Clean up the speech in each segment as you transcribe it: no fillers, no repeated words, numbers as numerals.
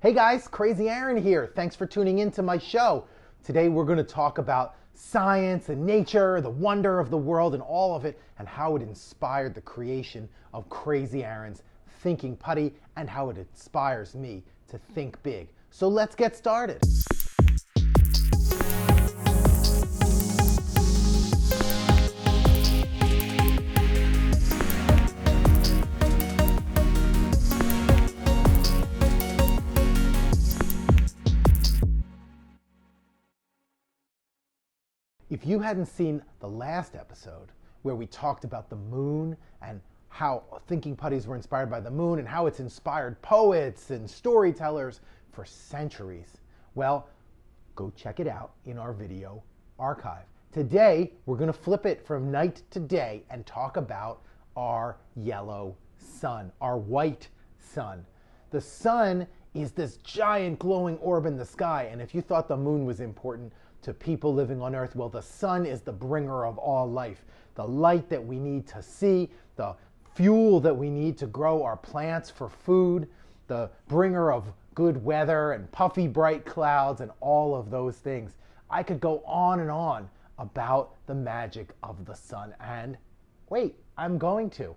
Hey guys, Crazy Aaron here. Thanks for tuning in to my show. Today we're going to talk about science and nature, the wonder of the world and all of it, and how it inspired the creation of Crazy Aaron's Thinking Putty and how it inspires me to think big. So let's get started. If you hadn't seen the last episode where we talked about the moon and how thinking putties were inspired by the moon and how it's inspired poets and storytellers for centuries, well, go check it out in our video archive. Today, we're going to flip it from night to day and talk about our yellow sun, our white sun. The sun is this giant glowing orb in the sky, and if you thought the moon was important to people living on Earth, well, the sun is the bringer of all life, the light that we need to see, the fuel that we need to grow our plants for food, the bringer of good weather and puffy bright clouds and all of those things. I could go on and on about the magic of the sun, and wait, I'm going to.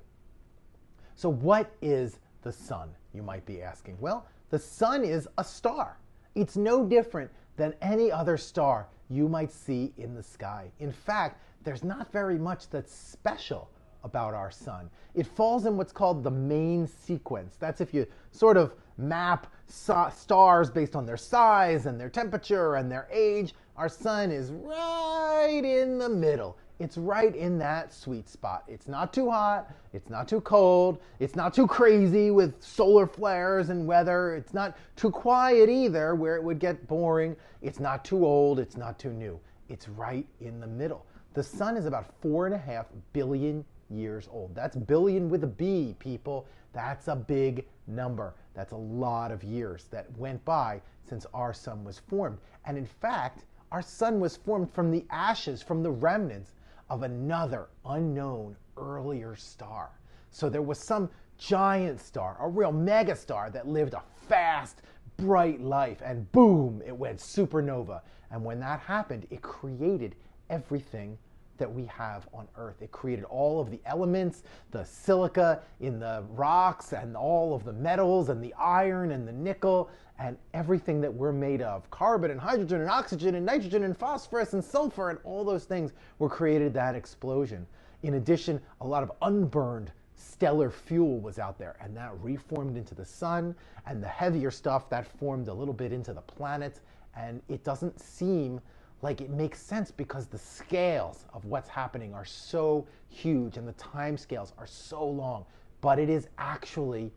So what is the sun, you might be asking? Well, the sun is a star. It's no different than any other star you might see in the sky. In fact, there's not very much that's special about our sun. It falls in what's called the main sequence. That's if you sort of map stars based on their size and their temperature and their age. Our sun is right in the middle. It's right in that sweet spot. It's not too hot, it's not too cold, it's not too crazy with solar flares and weather, it's not too quiet either where it would get boring, it's not too old, it's not too new. It's right in the middle. The sun is about 4.5 billion years old. That's billion with a B, people. That's a big number. That's a lot of years that went by since our sun was formed. And in fact, our sun was formed from the ashes, from the remnants of another unknown earlier star. So there was some giant star, a real megastar that lived a fast, bright life, and boom, it went supernova. And when that happened, it created everything that we have on Earth. It created all of the elements, the silica in the rocks, and all of the metals, and the iron, and the nickel, and everything that we're made of. Carbon, and hydrogen, and oxygen, and nitrogen, and phosphorus, and sulfur, and all those things were created that explosion. In addition, a lot of unburned stellar fuel was out there, and that reformed into the sun, and the heavier stuff that formed a little bit into the planets, and it doesn't seem like it makes sense because the scales of what's happening are so huge and the time scales are so long. But it is actually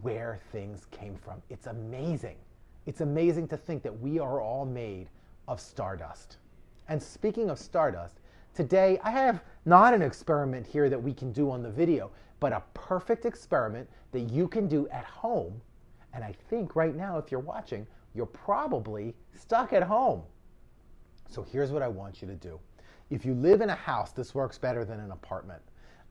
where things came from. It's amazing. It's amazing to think that we are all made of stardust. And speaking of stardust, today I have not an experiment here that we can do on the video, but a perfect experiment that you can do at home. And I think right now, if you're watching, you're probably stuck at home. So here's what I want you to do. If you live in a house, this works better than an apartment.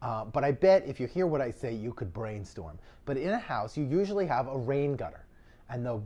But I bet if you hear what I say, you could brainstorm. But in a house, you usually have a rain gutter. And the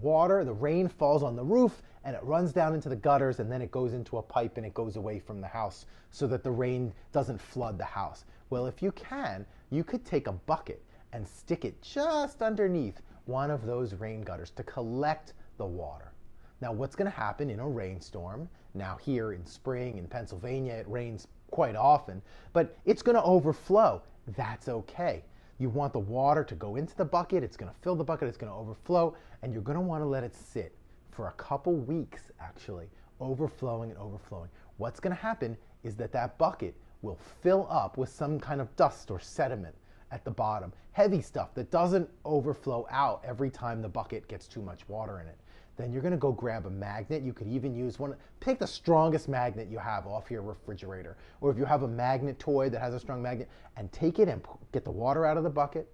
rain falls on the roof, and it runs down into the gutters, and then it goes into a pipe, and it goes away from the house so that the rain doesn't flood the house. Well, if you can, you could take a bucket and stick it just underneath one of those rain gutters to collect the water. Now, what's going to happen in a rainstorm? Now, here in spring in Pennsylvania, it rains quite often, but it's going to overflow. That's okay. You want the water to go into the bucket. It's going to fill the bucket. It's going to overflow, and you're going to want to let it sit for a couple weeks, actually, overflowing and overflowing. What's going to happen is that bucket will fill up with some kind of dust or sediment at the bottom, heavy stuff that doesn't overflow out every time the bucket gets too much water in it. Then you're going to go grab a magnet. You could even use one. Pick the strongest magnet you have off your refrigerator. Or if you have a magnet toy that has a strong magnet, and take it and get the water out of the bucket,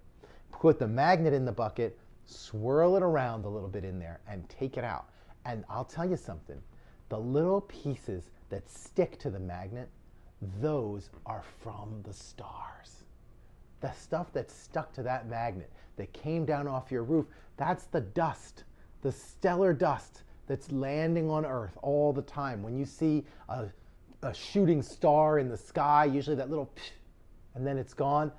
put the magnet in the bucket, swirl it around a little bit in there, and take it out. And I'll tell you something. The little pieces that stick to the magnet, those are from the stars. the stuff that's stuck to that magnet that came down off your roof, that's the dust, the stellar dust that's landing on Earth all the time. When you see a shooting star in the sky, usually that little psh, and then it's gone,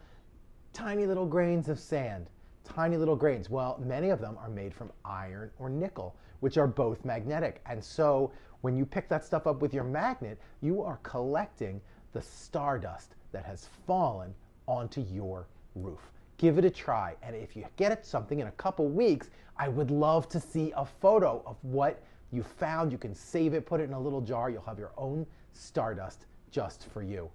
tiny little grains of sand, tiny little grains. Well, many of them are made from iron or nickel, which are both magnetic. And so when you pick that stuff up with your magnet, you are collecting the stardust that has fallen onto your roof. Give it a try. And if you get it something in a couple weeks, I would love to see a photo of what you found. You can save it, put it in a little jar. You'll have your own stardust just for you.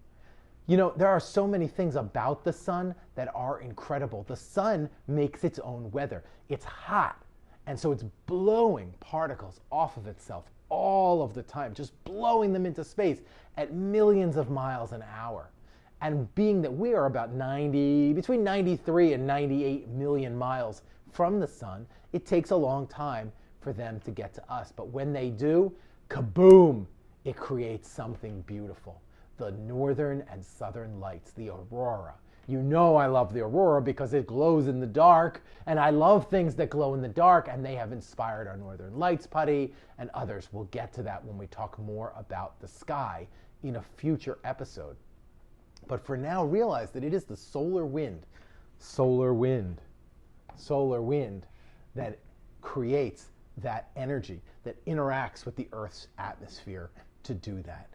You know, there are so many things about the sun that are incredible. The sun makes its own weather. It's hot, and so it's blowing particles off of itself all of the time, just blowing them into space at millions of miles an hour. And being that we are about between 93 and 98 million miles from the sun, it takes a long time for them to get to us. But when they do, kaboom, it creates something beautiful. The northern and southern lights, the aurora. You know I love the aurora because it glows in the dark, and I love things that glow in the dark, and they have inspired our northern lights putty and others. We'll get to that when we talk more about the sky in a future episode. But for now, realize that it is the solar wind that creates that energy that interacts with the Earth's atmosphere to do that.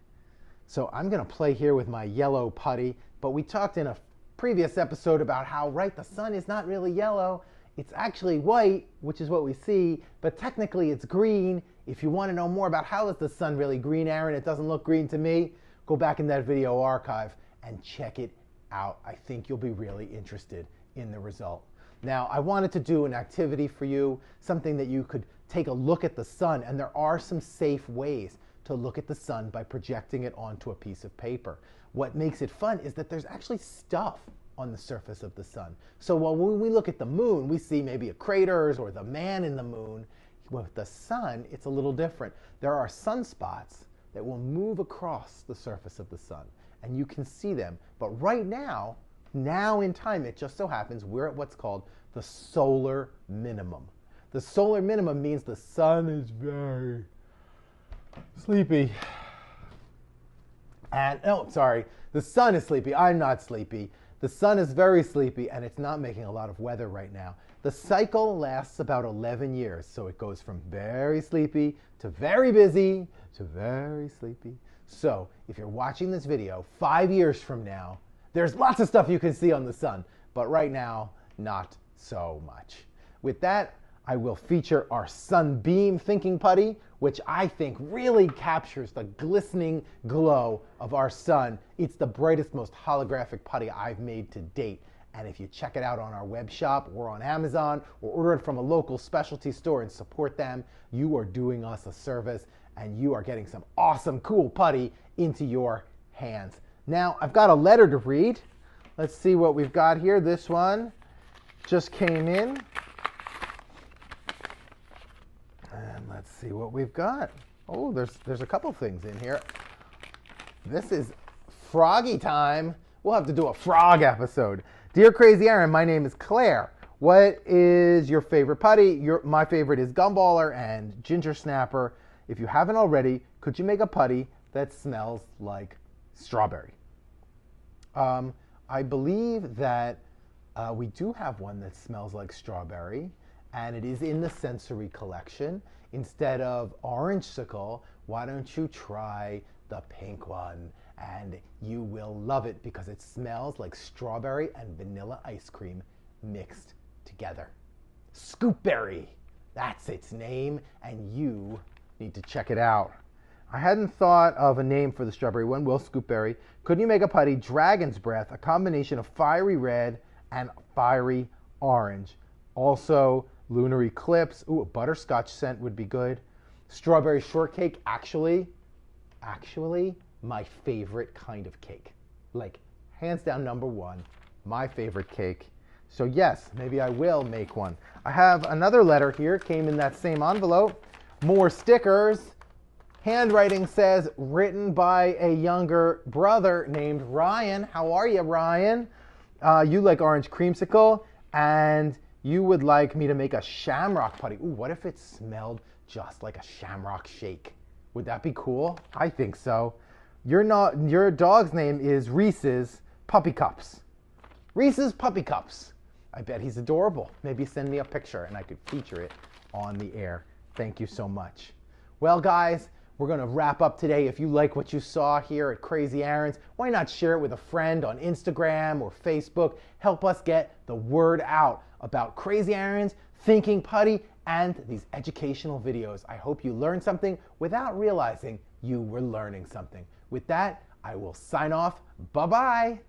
So I'm going to play here with my yellow putty, but we talked in a previous episode about how, right, the sun is not really yellow. It's actually white, which is what we see, but technically it's green. If you want to know more about how is the sun really green, Aaron, it doesn't look green to me, go back in that video archive and check it out. I think you'll be really interested in the result. Now, I wanted to do an activity for you, something that you could take a look at the sun, and there are some safe ways to look at the sun by projecting it onto a piece of paper. What makes it fun is that there's actually stuff on the surface of the sun. So while when we look at the moon, we see maybe a craters or the man in the moon. With the sun, it's a little different. There are sunspots that will move across the surface of the sun, and you can see them. But right now in time, it just so happens we're at what's called the solar minimum. The solar minimum means the sun is very sleepy. And, oh, sorry, the sun is sleepy. I'm not sleepy. The sun is very sleepy, and it's not making a lot of weather right now. The cycle lasts about 11 years, so it goes from very sleepy to very busy to very sleepy. So if you're watching this video 5 years from now, there's lots of stuff you can see on the sun, but right now, not so much. With that, I will feature our Sunbeam Thinking Putty, which I think really captures the glistening glow of our sun. It's the brightest, most holographic putty I've made to date. And if you check it out on our web shop or on Amazon or order it from a local specialty store and support them, you are doing us a service and you are getting some awesome, cool putty into your hands. Now, I've got a letter to read. Let's see what we've got here. This one just came in. And let's see what we've got. Oh, there's a couple things in here. This is froggy time. We'll have to do a frog episode. Dear Crazy Aaron, my name is Claire. What is your favorite putty? My favorite is Gumballer and Ginger Snapper. If you haven't already, could you make a putty that smells like strawberry? I believe that we do have one that smells like strawberry, and it is in the sensory collection. Instead of orangesicle, why don't you try the pink one? And you will love it because it smells like strawberry and vanilla ice cream mixed together. Scoopberry, that's its name, and you need to check it out. I hadn't thought of a name for the strawberry one. Will Scoopberry. Couldn't you make a putty, Dragon's Breath, a combination of fiery red and fiery orange? Also, Lunar Eclipse. Ooh, a butterscotch scent would be good. Strawberry shortcake, actually, my favorite kind of cake. Like, hands down number one, my favorite cake. So yes, maybe I will make one. I have another letter here, came in that same envelope. More stickers. Handwriting says, written by a younger brother named Ryan. How are you, Ryan? You like orange creamsicle, and you would like me to make a shamrock putty. Ooh, what if it smelled just like a shamrock shake? Would that be cool? I think so. Your dog's name is Reese's Puppy Cups. Reese's Puppy Cups. I bet he's adorable. Maybe send me a picture and I could feature it on the air. Thank you so much. Well, guys, we're going to wrap up today. If you like what you saw here at Crazy Aaron's, why not share it with a friend on Instagram or Facebook? Help us get the word out about Crazy Aaron's, Thinking Putty, and these educational videos. I hope you learned something without realizing you were learning something. With that, I will sign off. Bye-bye.